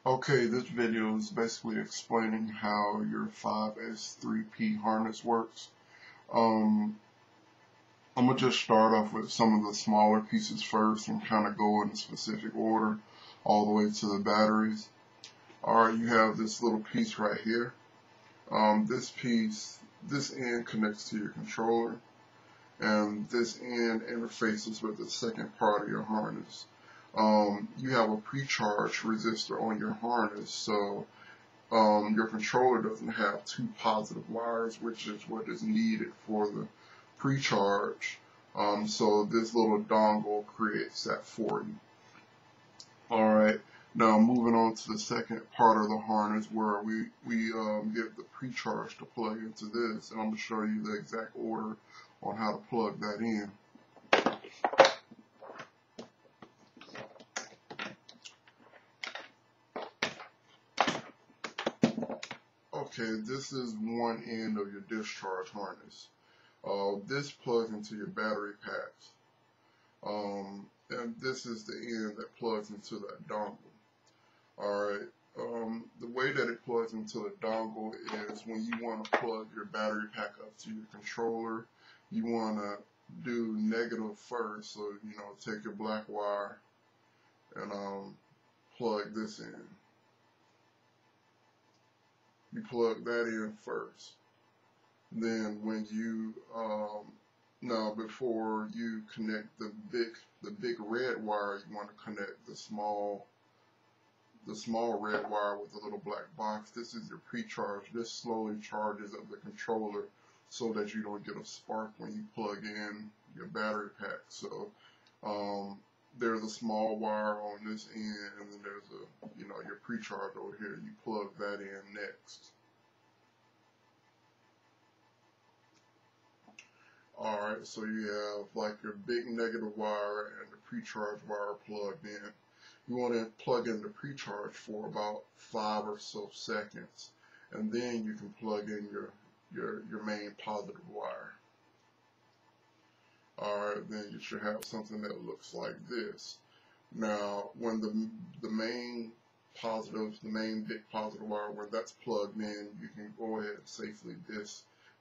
Okay, this video is basically explaining how your 5S3P harness works. Um, I'm going to just start off with some of the smaller pieces first and kind of go in a specific order all the way to the batteries. Alright, you have this little piece right here. This end connects to your controller, and this end interfaces with the second part of your harness. You have a pre-charge resistor on your harness, so your controller doesn't have two positive wires, which is what is needed for the pre-charge. So this little dongle creates that for you. Alright, now moving on to the second part of the harness where we get the pre-charge to plug into this, and I'm going to show you the exact order on how to plug that in. Okay, this is one end of your discharge harness. This plugs into your battery packs. And this is the end that plugs into that dongle. Alright, the way that it plugs into the dongle is when you want to plug your battery pack up to your controller, you want to do negative first. So, take your black wire and plug this in. You plug that in first. Then when you now before you connect the big red wire, you want to connect the small red wire with the little black box. This is your pre-charge. This slowly charges up the controller so that you don't get a spark when you plug in your battery pack. So there's a small wire on this end, and then there's your pre-charge over here. You plug that in next. Alright, so you have like your big negative wire and the pre-charge wire plugged in. You want to plug in the pre-charge for about 5 or so seconds, and then you can plug in your main positive wire. Alright, then you should have something that looks like this. Now, when the main big positive wire, when that's plugged in, you can go ahead and safely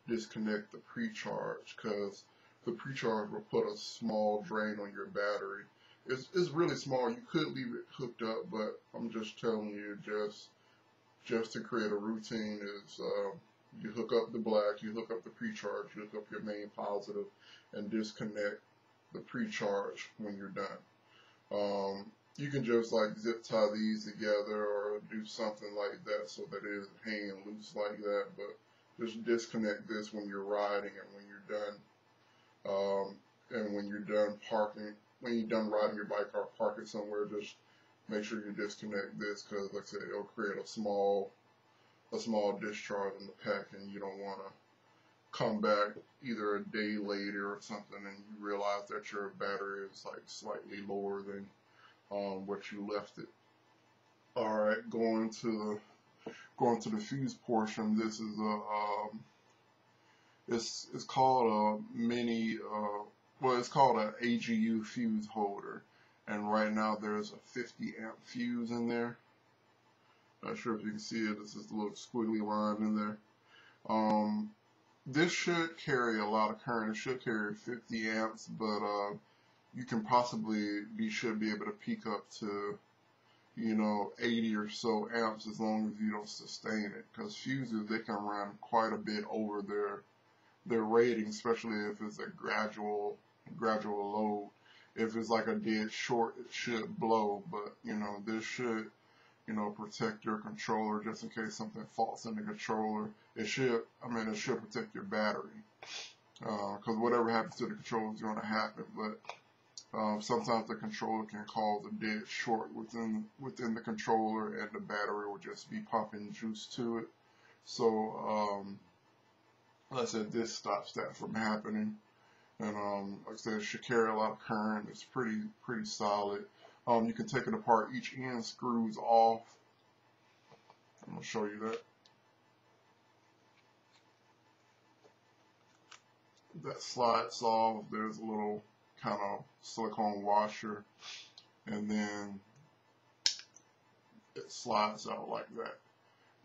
disconnect the pre-charge, because the pre-charge will put a small drain on your battery. It's really small. You could leave it hooked up, but I'm just telling you, just to create a routine, is you hook up the black, you hook up the pre-charge, you hook up your main positive, and disconnect the pre-charge when you're done. You can just like zip tie these together or do something like that so that it isn't hanging loose like that, but just disconnect this when you're riding and when you're done. And when you're done riding your bike or parking somewhere, just make sure you disconnect this, because like I said, it'll create a small discharge in the pack, and you don't want to come back either a day later or something and you realize that your battery is like slightly lower than what you left it. Alright, going to the fuse portion. This is it's called a mini it's called an AGU fuse holder, and right now there's a 50 amp fuse in there. Not sure if you can see it. This is a little squiggly line in there. This should carry a lot of current. It should carry 50 amps, but you can should be able to peak up to 80 or so amps as long as you don't sustain it, because fuses, they can run quite a bit over their rating, especially if it's a gradual load. If it's like a dead short, it should blow, but this should protect your controller just in case something faults in the controller. It should protect your battery, because whatever happens to the controller is going to happen, but sometimes the controller can cause a dead short within the controller, and the battery will just be pumping juice to it. So, like I said, this stops that from happening. And like I said, it should carry a lot of current. It's pretty solid. You can take it apart. Each end screws off. I'm gonna show you that. That slides off. There's a little kind of silicone washer, and then it slides out like that.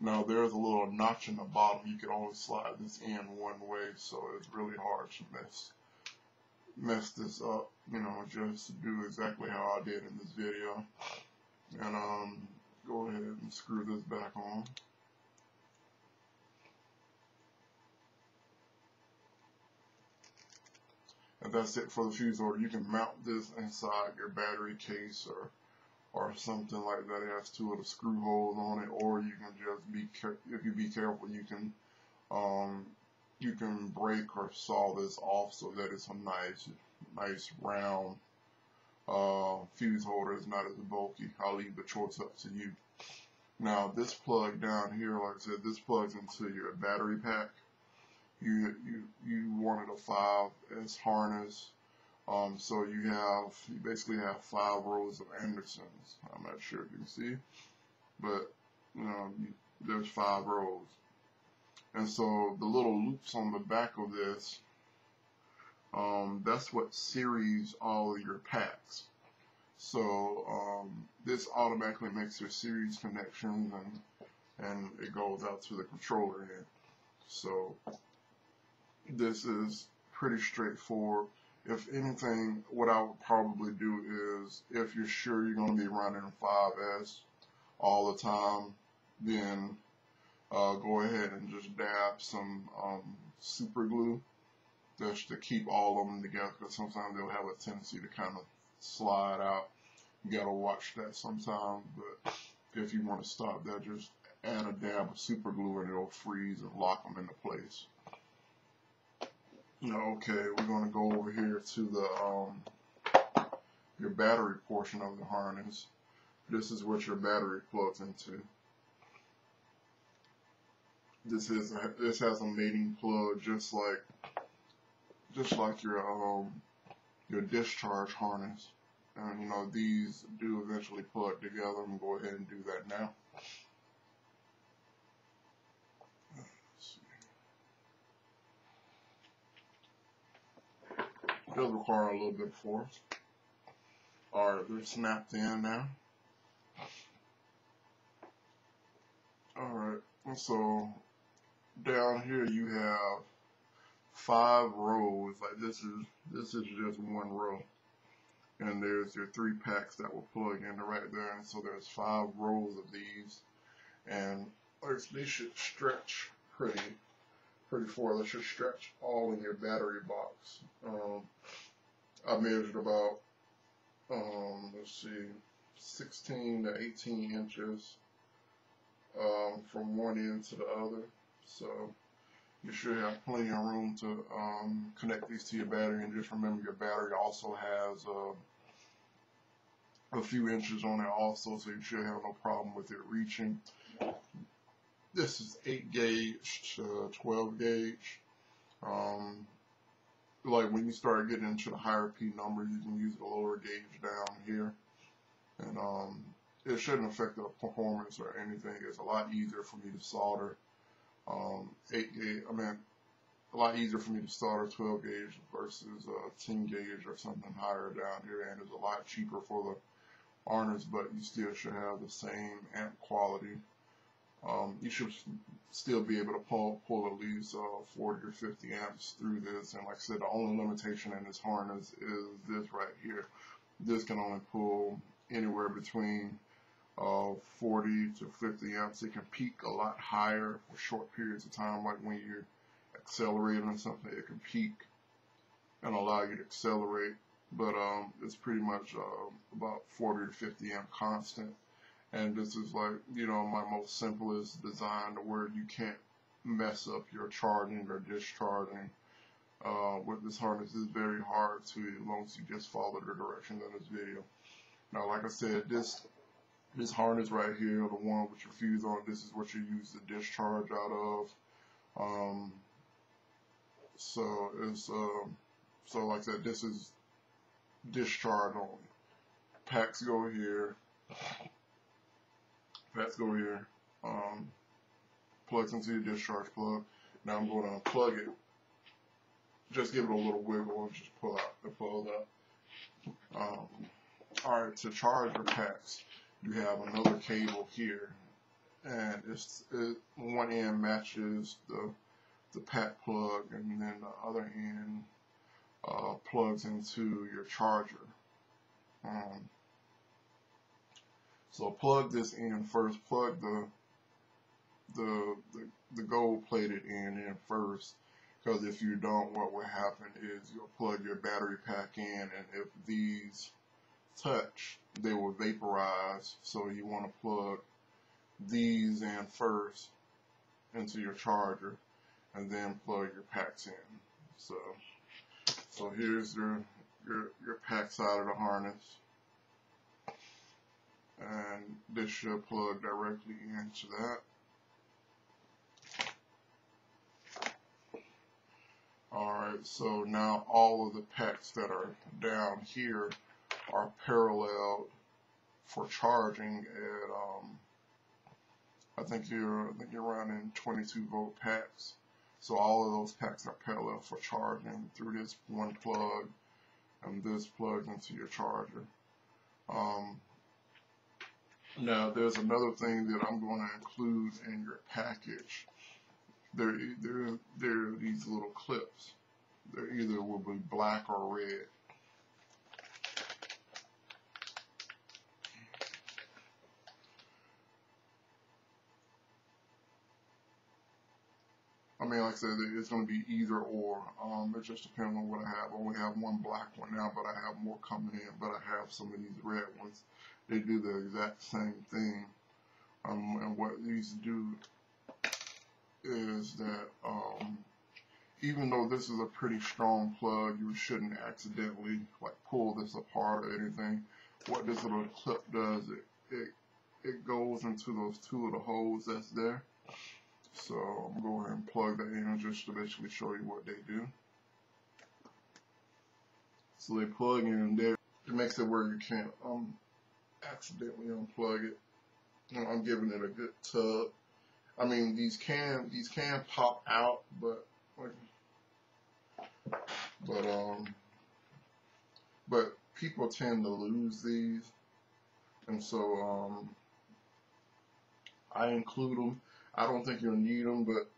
Now there's a little notch in the bottom. You can only slide this in one way, so it's really hard to mess this up, you know, just to do exactly how I did in this video. And go ahead and screw this back on. And that's it for the fuse holder. You can mount this inside your battery case or something like that. It has two of the screw holes on it, or you can just if you be careful, you can break or saw this off so that it's a nice round fuse holder. It's not as bulky. I'll leave the choice up to you. Now this plug down here, like I said, this plugs into your battery pack. You wanted a 5S harness. So you basically have 5 rows of Andersons. I'm not sure if you can see, but you know, there's 5 rows. And so the little loops on the back of this, that's what series all of your packs. So this automatically makes your series connections, and it goes out to the controller end. So this is pretty straightforward. If anything, what I would probably do is, if you're sure you're going to be running 5S all the time, then go ahead and just dab some super glue just to keep all of them together, because sometimes they'll have a tendency to kind of slide out. You got to watch that sometimes, but if you want to stop that, just add a dab of super glue and it'll freeze and lock them into place. Okay, we're going to go over here to the your battery portion of the harness. This is what your battery plugs into. This has a mating plug, just like your discharge harness. And you know, these do eventually plug together. I'm going to go ahead and do that now. It does require a little bit of force. Alright, they're snapped in now. Alright, and so down here you have 5 rows. Like this is just one row. And there's your 3 packs that will plug in right there. And so there's 5 rows of these. And they should stretch pretty far. They should stretch all in your battery box. I measured about, 16 to 18 inches from one end to the other. So you should have plenty of room to connect these to your battery. And just remember, your battery also has a few inches on it also, so you should have no problem with it reaching. This is 8 gauge to 12 gauge. Like when you start getting into the higher P numbers, you can use the lower gauge down here, and it shouldn't affect the performance or anything. It's a lot easier for me to solder 8 gauge. A lot easier for me to solder 12 gauge versus 10 gauge or something higher down here, and it's a lot cheaper for the harness, but you still should have the same amp quality. You should still be able to pull at least 40 or 50 amps through this. And like I said, the only limitation in this harness is this right here. This can only pull anywhere between 40 to 50 amps. It can peak a lot higher for short periods of time, like when you're accelerating or something. It can peak and allow you to accelerate, but it's pretty much about 40 to 50 amp constant. And this is like, you know, my most simplest design, where you can't mess up your charging or discharging. With this harness, is very hard to, as long as you just follow the directions in this video. Now, like I said, this harness right here, the one with your fuse on, this is what you use the discharge out of. So it's so like I said, this is discharge only. Packs go here. Packs go here. Plugs into your discharge plug. Now I'm going to unplug it. Just give it a little wiggle and just pull out. It pulls out. Alright, to charge your packs, you have another cable here, and one end matches the pack plug, and then the other end plugs into your charger. So plug this in first. Plug the gold plated end in first, because if you don't, what will happen is you'll plug your battery pack in, and if these touch, they will vaporize. So you want to plug these in first into your charger, and then plug your packs in. So here's your pack side of the harness, and this should plug directly into that. Alright, so now all of the packs that are down here are paralleled for charging at I think you're running 22 volt packs. So all of those packs are parallel for charging through this one plug, and this plugs into your charger. Now there's another thing that I'm going to include in your package. There are these little clips. They either will be black or red. I mean, like I said, it's going to be either or. It just depends on what I have. I only have one black one now, but I have more coming in. But I have some of these red ones. They do the exact same thing. And what these do is that even though this is a pretty strong plug, you shouldn't accidentally like pull this apart or anything. What this little clip does, it goes into those two little holes that's there. So I'm going to go ahead and plug that in just to basically show you what they do. So they plug in there. It makes it where you can't accidentally unplug it. I'm giving it a good tug. I mean, these can pop out, but people tend to lose these, and so I include them. I don't think you'll need them, but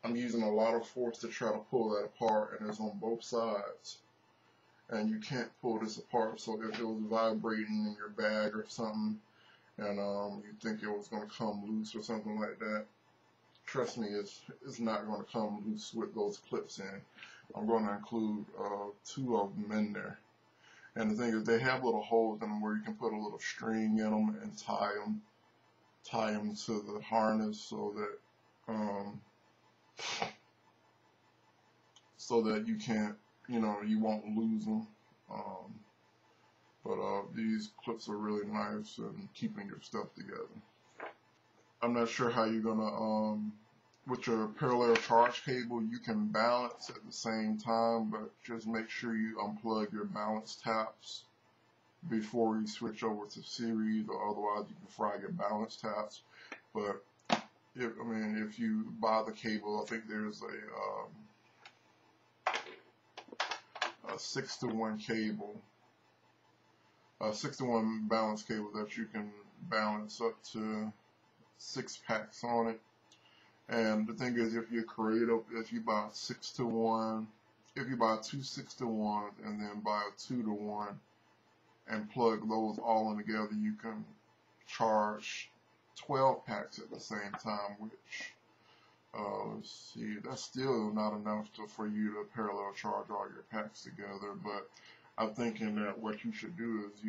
I'm using a lot of force to try to pull that apart, and it's on both sides. And you can't pull this apart, so if it was vibrating in your bag or something, and you think it was going to come loose or something like that, trust me, it's not going to come loose with those clips in. I'm going to include 2 of them in there. And the thing is, they have little holes in them where you can put a little string in them and tie them to the harness so that you can't, you won't lose them. But these clips are really nice in keeping your stuff together. I'm not sure how you're gonna, with your parallel charge cable, you can balance at the same time, but just make sure you unplug your balance taps before you switch over to series, or otherwise you can fry your balance taps. But if you buy the cable, I think there's a 6-to-1 cable, a 6-to-1 balance cable that you can balance up to 6 packs on it. And the thing is, if you're creative, if you buy 6-to-1, if you buy 2 6-to-1s and then buy a 2-to-1 and plug those all in together, you can charge 12 packs at the same time, which, let's see, that's still not enough for you to parallel charge all your packs together. But I'm thinking that what you should do is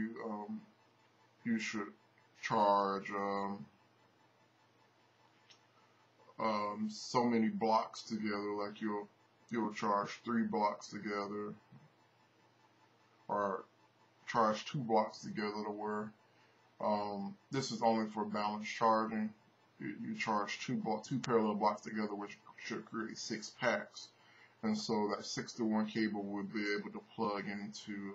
you should charge so many blocks together, like you'll charge 3 blocks together, or charge 2 blocks together, to where this is only for balance charging. You charge 2 parallel blocks together, which should create 6 packs, and so that 6-to-1 cable would be able to plug into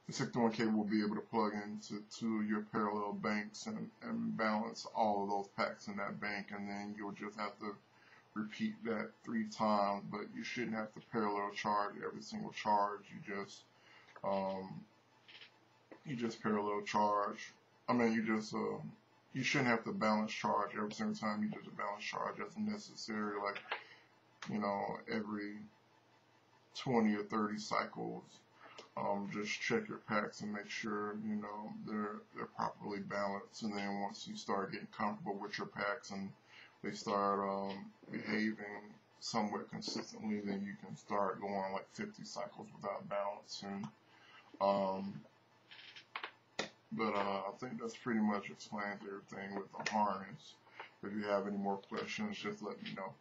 the 6-to-1 cable will be able to plug into 2 of your parallel banks and balance all of those packs in that bank, and then you'll just have to repeat that 3 times, but you shouldn't have to parallel charge every single charge. You just you just parallel charge. I mean, you shouldn't have to balance charge every single time you do the balance charge as necessary, like, every 20 or 30 cycles. Just check your packs and make sure, they're properly balanced. And then once you start getting comfortable with your packs and they start behaving somewhat consistently, then you can start going like 50 cycles without balance. And but I think that's pretty much explains everything with the harness. If you have any more questions, just let me know.